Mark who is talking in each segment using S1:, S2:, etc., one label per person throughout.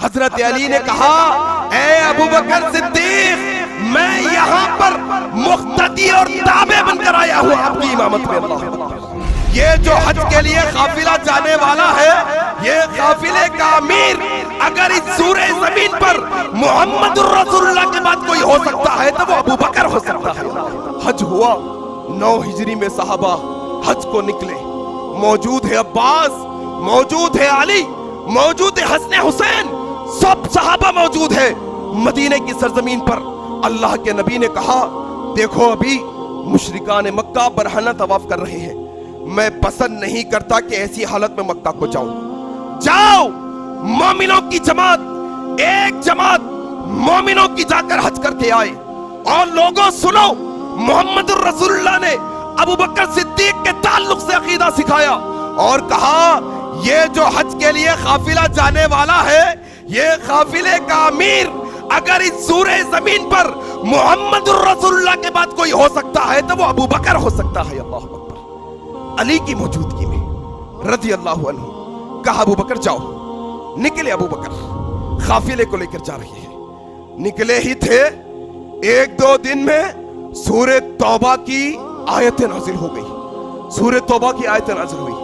S1: حضرت علی نے کہا اے ابو بکر صدیق میں یہاں پر مقتدی اور تابع بن کر آیا ہوں آپ کی امامت میں. اللہ اکبر. یہ جو حج کے لیے قافلہ جانے والا ہے یہ قافلے کا امیر اگر اس سورہ زمین پر محمد الرسول اللہ کے بعد کوئی ہو سکتا ہے تو وہ ابو بکر ہو سکتا ہے. حج ہوا 9 ہجری میں صحابہ حج کو نکلے. موجود ہے عباس، موجود ہے علی، موجود ہے حسن حسین، سب صحابہ موجود ہے مدینہ کی سرزمین پر. اللہ کے نبی نے کہا دیکھو ابھی مشرکان مکہ برہنہ طواف کر رہے ہیں، میں پسند نہیں کرتا کہ ایسی حالت میں مکہ کو جاؤں. جاؤ مومنوں کی جماعت، ایک جماعت مومنوں کی جا کر حج کر کے آئے. اور لوگوں سنو، محمد الرسول اللہ نے ابو بکر صدیق کے تعلق سے عقیدہ سکھایا اور کہا یہ جو حج کے لیے قافلہ جانے والا ہے یہ قافلے کا امیر اگر اس سورہ زمین پر محمد الرسول اللہ کے بعد کوئی ہو سکتا ہے تو وہ ابو بکر ہو سکتا ہے. اللہ اکبر. علی کی موجودگی میں رضی اللہ عنہ کہا ابو بکر جاؤ. نکلے ابو بکر قافلے کو لے کر جا رہے ہیں. نکلے ہی تھے 1-2 دن میں سورہ توبہ کی آیت نازل ہو گئی. سورہ توبہ کی آیت نازل ہوئی.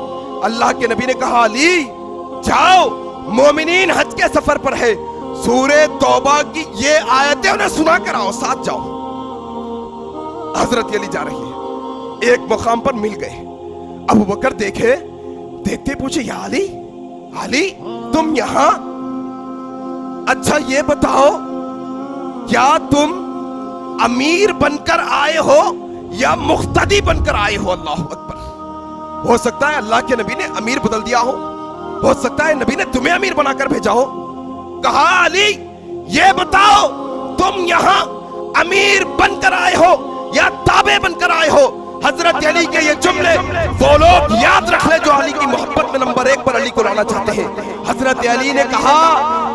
S1: اللہ کے نبی نے کہا علی جاؤ مومنین حج کے سفر پر ہے، سورہ توبہ کی یہ آیتیں انہیں سنا کر آؤ، ساتھ جاؤ. حضرت علی جا رہی ہے. ایک مقام پر مل گئے. ابو بکر دیکھے، دیکھتے پوچھے یا علی، علی تم یہاں؟ اچھا یہ بتاؤ کیا تم امیر بن کر آئے ہو یا مقتدی بن کر آئے ہو؟ اللہ اکبر. ہو سکتا ہے اللہ کے نبی نے امیر بدل دیا ہو سکتا ہے نبی نے تمہیں امیر بنا کر بھیجا ہو. کہا علی یہ بتاؤ تم یہاں امیر بن کر آئے ہو یا تابع بن کر آئے ہو؟ حضرت علی کے یہ جملے وہ لوگ یاد رکھ لے جو علی کی محبت میں نمبر 1 پر علی کو لانا چاہتے ہیں. حضرت علی نے کہا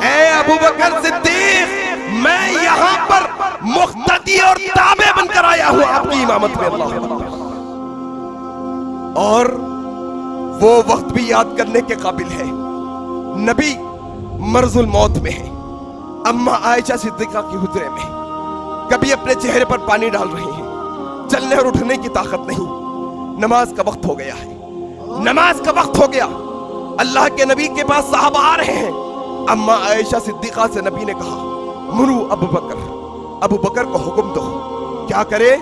S1: اے ابو بکر صدیق میں یہاں پر مقتدی اور تابع بن کر آیا ہوں آپ کی امامت میں. اللہ اکبر. اور وہ وقت بھی یاد کرنے کے قابل ہے. نبی مرض الموت میں ہے. اماں عائشہ صدیقہ کی حجرے میں کبھی اپنے چہرے پر پانی ڈال رہے ہیں، چلنے اور اٹھنے کی طاقت نہیں. نماز کا وقت ہو گیا ہے، نماز کا وقت ہو گیا. اللہ کے نبی کے پاس صحابہ آ رہے ہیں. اماں عائشہ صدیقہ سے نبی نے کہا مرو ابو بکر کو حکم دو کیا کرے؟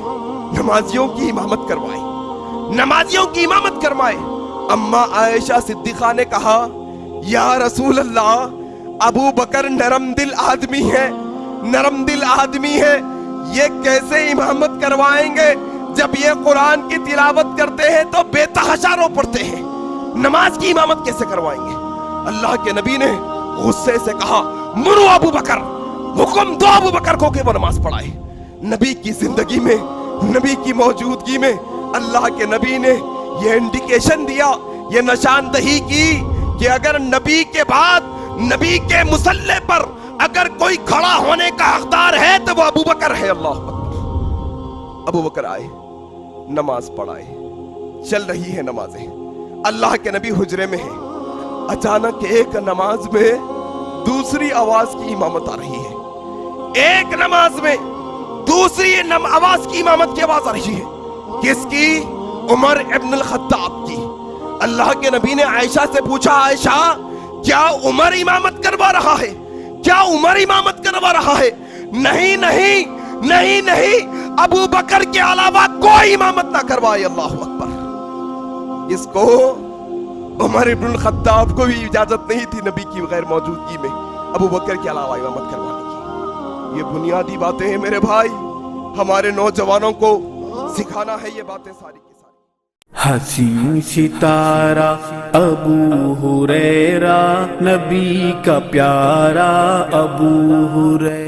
S1: نمازیوں کی امامت کروائے، نمازیوں کی امامت کروائے. اماں عائشہ صدیقہ نے کہا یا رسول اللہ ابو بکر نرم دل آدمی ہے، نرم دل آدمی ہے، یہ کیسے امامت کروائیں گے؟ جب یہ قرآن کی تلاوت کرتے ہیں تو بے تحاشا رو پڑتے ہیں، نماز کی امامت کیسے کروائیں گے؟ اللہ کے نبی نے غصے سے کہا مرو ابو بکر، حکم دو ابو بکر کو کہ وہ نماز پڑھائے. نبی کی زندگی میں، نبی کی موجودگی میں اللہ کے نبی نے یہ انڈیکیشن دیا، یہ نشاندہی کی کہ اگر نبی کے بعد نبی کے مصلی پر اگر کوئی کھڑا ہونے کا حقدار ہے تو وہ ابو بکر ہے. اللہ اکبر. ابو بکر آئے، نماز پڑھائے. چل رہی ہے نمازیں، اللہ کے نبی حجرے میں ہیں. اچانک ایک نماز میں دوسری آواز کی امامت آ رہی ہے، ایک نماز میں دوسری آواز کی امامت کی آواز آ رہی ہے. کس کی؟ عمر ابن الخطاب کی. اللہ کے نبی نے عائشہ سے پوچھا عائشہ کیا عمر امامت کروا رہا ہے؟ کیا عمر امامت کروا رہا ہے؟ نہیں نہیں نہیں نہیں، ابو بکر کے علاوہ کوئی امامت نہ کروائے. اللہ اکبر. اس کو عمر ابن الخطاب کو بھی اجازت نہیں تھی نبی کی غیر موجودگی میں ابو بکر کے علاوہ امامت کروانے کی. یہ بنیادی باتیں ہیں میرے بھائی، ہمارے نوجوانوں کو سکھانا ہے یہ باتیں ساری کی ساری.
S2: حسین ستارہ ابو ہریرہ، نبی کا پیارا ابو ہریرہ.